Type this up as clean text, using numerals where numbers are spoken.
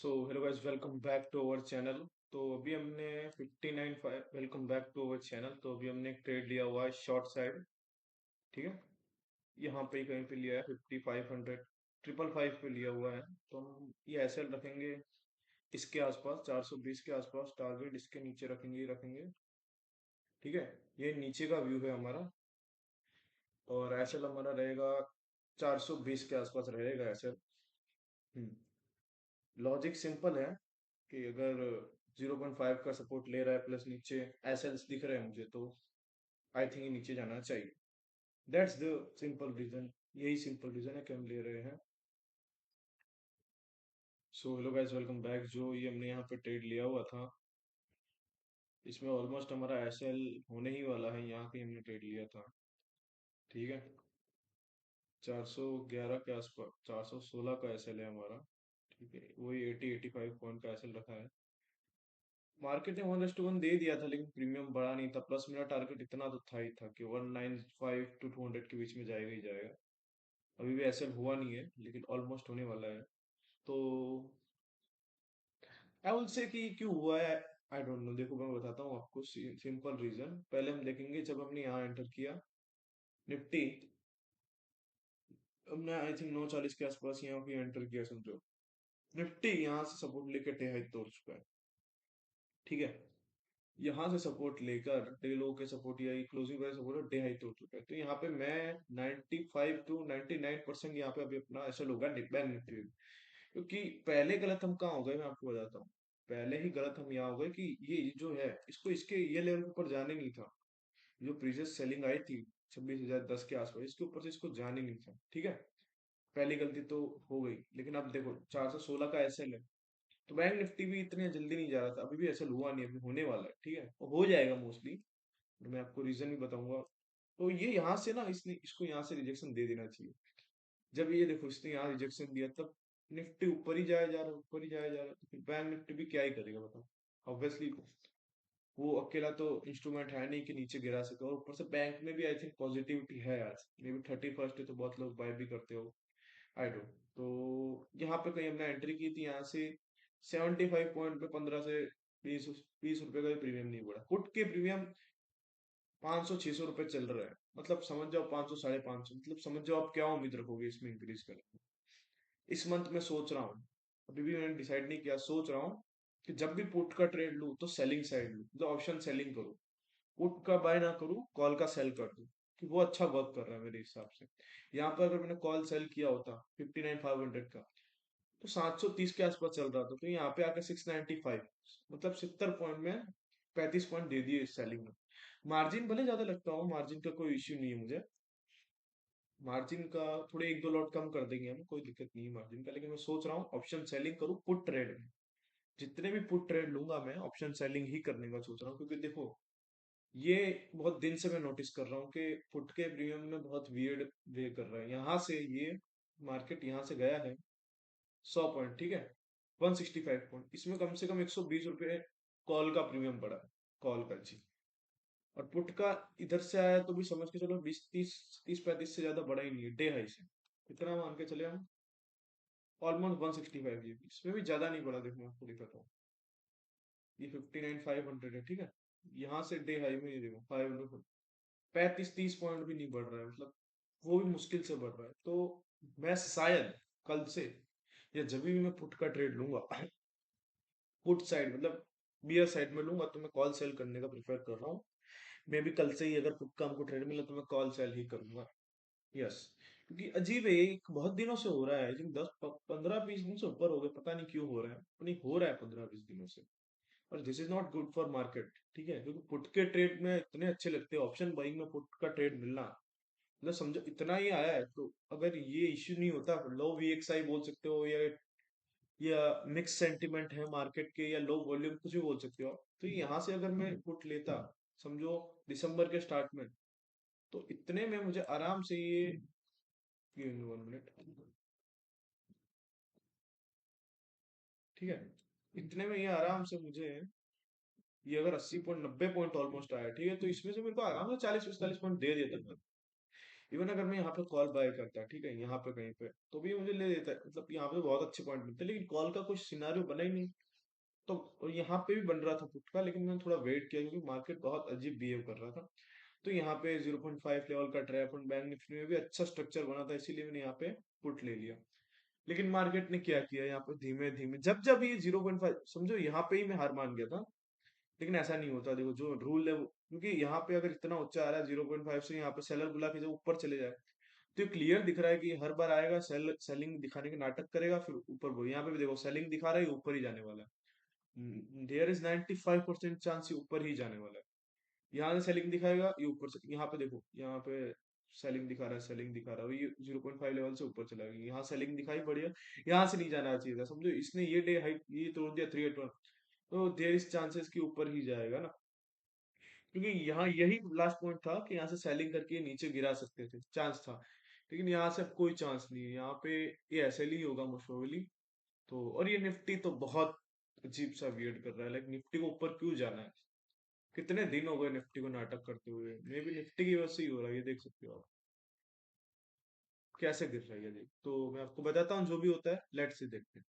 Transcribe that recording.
So hello guys, welcome back to our channel. तो अभी हमने 59 welcome back to our channel. तो अभी हमने एक ट्रेड लिया हुआ है शॉर्ट साइड। ठीक है, यहाँ पे कहीं पे लिया है 5500 555 पे लिया हुआ है। तो हम ये ऐसे रखेंगे इसके आसपास, 420 के आसपास टारगेट इसके नीचे रखेंगे ही रखेंगे। ठीक है, ये नीचे का व्यू है हमारा और एसएल हमारा रहेगा 420 के आसपास रहेगा एसएल। लॉजिक सिंपल है कि अगर 0.5 का सपोर्ट ले रहा है प्लस नीचे एसएल्स दिख रहे हैं मुझे, तो आई थिंक ये नीचे जाना चाहिए। That's the simple reason. यही सिंपल रीजन है कि हम ले रहे हैं। So hello guys, welcome back. जो ये हमने यहाँ पे ट्रेड लिया हुआ था, इसमें ऑलमोस्ट हमारा एसएल होने ही वाला है। यहाँ पे हमने ट्रेड लिया था। ठीक है, 411 के आसपास, 416 का एसएल है हमारा। ठीक है, वही 80-85 पॉइंट का एसएल रखा है। मार्केट ने 1:1 दे दिया था, लेकिन प्रीमियम बढ़ा नहीं था। प्लस मेरा टारगेट इतना तो था ही था कि 195 टू 200 के बीच में जाएगा ही जाएगा। अभी भी ऐसा हुआ नहीं है, लेकिन ऑलमोस्ट होने वाला है। तो आई विल से कि क्यों हुआ है, आई डोंट नो। देखो मैं बताता हूँ आपको सिंपल रीजन। पहले हम देखेंगे जब हमने यहाँ एंटर किया निफ्टी, हमने आई थिंक 9:40 के आसपास यहाँ पे एंटर किया समझो। निफ्टी यहाँ से सपोर्ट लेकर डे हाई तोड़ चुका है। ठीक है, यहाँ से सपोर्ट लेकर डे लो के सपोर्ट या closing price support day high तोड़ चुका है। तो यहाँ पे मैं 95 टू 99% यहाँ पे अभी अपना ऐसा होगा बैंक निफ्टी में। क्योंकि पहले गलत हम कहाँ हो गए, मैं आपको बताता हूँ। पहले ही गलत हम यहाँ हो गए कि ये जो है इसको इसके ये लेवल के ऊपर जाने नहीं था। जो प्रीवियस सेलिंग आई थी 26,010 के आसपास, इसके ऊपर से इसको जाने नहीं था। ठीक है, पहली गलती तो हो गई। लेकिन अब देखो 416 का एसएल है, तो बैंक निफ्टी भी इतने जल्दी नहीं जा रहा था। अभी भी ऐसा हुआ नहीं, अभी होने वाला है। ठीक है, वो हो जाएगा मोस्टली। मैं आपको रीजन भी बताऊंगा। तो ये यहाँ से ना, इसने इसको यहाँ से रिजेक्शन दे देना चाहिए। जब ये देखो इसने यहाँ रिजेक्शन दिया, तब निफ्टी ऊपर ही जाया जा रहा है, ऊपर ही जाया जा रहा है। तो फिर बैंक निफ्टी भी क्या ही करेगा बताओ। ऑब्वियसली वो अकेला तो इंस्ट्रूमेंट है नहीं कि नीचे गिरा सके। और ऊपर से बैंक में भी आई थिंक पॉजिटिविटी है आज, मे बी 31st है तो बहुत लोग बाय भी करते हो। I don't. तो यहाँ पे कहीं हमने एंट्री की थी, यहाँ से 75 पॉइंट पे 15 से 20 रुपए का भी प्रीमियम नहीं बढ़ा। पुट के प्रीमियम 500-600 रुपए चल रहा है। मतलब समझ जाओ 500 550, मतलब समझ जाओ आप क्या उम्मीद रखोगे इसमें इंक्रीज करने की। इस मंथ में सोच रहा हूँ, अभी भी मैंने डिसाइड नहीं किया, सोच रहा हूँ कि जब भी पुट का ट्रेड लूँ तो सेलिंग साइड लूँ, मतलब ऑप्शन सेलिंग करूँ। पुट का बाय ना करूँ, कॉल का सेल कर दूं, कि वो अच्छा वर्क कर रहा है मेरे हिसाब से। यहाँ पर अगर मैंने कॉल सेल किया होता 59,500 का, तो 730 के आसपास चल रहा था। तो यहाँ पे आकर 695, मतलब 70 पॉइंट में 35 पॉइंट दे दिए इस सेलिंग में। मार्जिन भले ज्यादा लगता हो, मार्जिन का कोई इश्यू नहीं है मुझे। मार्जिन का थोड़े एक दो लॉट कम कर देंगे हम, कोई दिक्कत नहीं है मार्जिन का। लेकिन मैं सोच रहा हूँ ऑप्शन सेलिंग करूँ पुट ट्रेड में। जितने भी पुट ट्रेड लूंगा मैं ऑप्शन सेलिंग ही करने का सोच रहा हूँ। क्योंकि देखो ये बहुत दिन से मैं नोटिस कर रहा हूँ कि फुट के प्रीमियम में बहुत वियर्ड वे कर रहा है। यहाँ से ये मार्केट यहाँ से गया है 100 पॉइंट। ठीक है, 165 पॉइंट, इसमें कम से कम 120 रुपये कॉल का प्रीमियम पड़ा है। कॉल का जी। और पुट का इधर से आया तो भी समझ के चलो 20 30 30 35 से ज्यादा बड़ा ही नहीं है डे हाई से। इतना मान के चले हम, ऑलमोस्ट 165 ये भी, इसमें भी ज्यादा नहीं पड़ा। देखो मैं आपको दिखाता हूँ, ये 59,500 है। ठीक है, यहाँ से डे हाई में ये देखो 500, 35 30 पॉइंट भी नहीं बढ़ रहा है, मतलब वो भी मुश्किल से बढ़ रहा है। तो मैं शायद कल से या जब भी मैं पुट का ट्रेड लूंगा, पुट साइड मतलब बियर साइड में लूंगा, तो मैं कॉल सेल करने का प्रेफर कर रहा हूँ। मे भी कल से ही अगर पुट का हमको ट्रेड मिला तो मैं कॉल सेल ही करूंगा। यस, क्योंकि अजीब है ये, बहुत दिनों से हो रहा है। जिन 10 15 20 दिन से ऊपर हो गए, पता नहीं क्यों हो रहा है, नहीं हो रहा है 15 20 दिनों से। और this is not good for market. ठीक है, क्योंकि पुट के ट्रेड में इतने अच्छे लगते हैं, ऑप्शन बाइंग में पुट का ट्रेड मिलना, मतलब समझो इतना ही आया है। तो अगर ये इश्यू नहीं होता, लो वीएक्सआई बोल सकते हो या मिक्स सेंटिमेंट है मार्केट के, या लो वॉल्यूम, कुछ भी बोल सकते हो आप। तो यहाँ से अगर मैं पुट लेता समझो दिसंबर के स्टार्ट में, तो इतने में मुझे आराम से ये 1 मिनट, ठीक है, इतने में ये आराम से मुझे, ये अगर 80 पॉइंट 90 पॉइंट ऑलमोस्ट आया, ठीक है, तो इसमें से मेरे को आराम से 40 45 पॉइंट दे देता था। इवन अगर मैं यहाँ पे कॉल बाय करता, ठीक है, यहाँ पे कहीं पे, तो भी मुझे ले लेता है, मतलब यहाँ पे तो बहुत अच्छे पॉइंट मिलते हैं, लेकिन कॉल का कुछ सिनारियो बना ही नहीं। तो और यहाँ पे भी बन रहा था पुट का, लेकिन मैंने थोड़ा वेट किया क्योंकि मार्केट बहुत अजीब बिहेव कर रहा था। तो यहाँ पे 0.5 लेवल का ट्रैप, और बैंक निफ्टी में भी अच्छा स्ट्रक्चर बना था, इसीलिए मैंने यहाँ पे पुट ले लिया। लेकिन मार्केट ने क्या किया यहाँ पे, धीमे धीमे जब जब ये 0.5, समझो यहाँ पे ही मैं हार मान गया था। लेकिन ऐसा नहीं होता, देखो जो रूल है क्योंकि यहाँ पे अगर इतना ऊंचा आ रहा है 0.5 से, यहाँ पे सेलर बुला के जब ऊपर चले जाए, तो क्लियर दिख रहा है कि हर बार आएगा, सेलिंग दिखाने के नाटक करेगा, फिर ऊपर वो, यहाँ पे भी देखो सेलिंग दिखा रहा है, ये ऊपर ही जाने वाला है। देयर इज 95% चांस ये ऊपर ही जाने वाला है। यहाँ से सेलिंग दिखाएगा, ये ऊपर से, यहाँ पे देखो, यहाँ पे सेलिंग दिखा रहा है, सेलिंग दिखा रहा है, ये 0.5 लेवल से ऊपर चला गया, यहाँ सेलिंग दिखाई बढ़िया, यहाँ से नहीं जाना चाहिए था, समझो इसने ये डे हाइट ये तोड़ दिया 381, तो देयर इज चांसेस कि ऊपर ही जाएगा ना, क्योंकि यहाँ यही लास्ट पॉइंट था कि यहाँ से सेलिंग करके ये नीचे गिरा सकते थे, चांस था। लेकिन यहाँ से अब कोई चांस नहीं है, यहाँ पे ये ऐसे ही होगा मोस्ट प्रोबेबली। तो और ये निफ्टी तो बहुत अजीब सा वियर्ड कर रहा है, लाइक निफ्टी को ऊपर क्यों जाना है? कितने दिन हो गए निफ्टी को नाटक करते हुए, मे भी निफ्टी की वजह से ही हो रहा है, ये देख सकते हो आप कैसे गिर रही है, देख। तो मैं आपको बताता हूँ जो भी होता है, लेट्स से देखते हैं।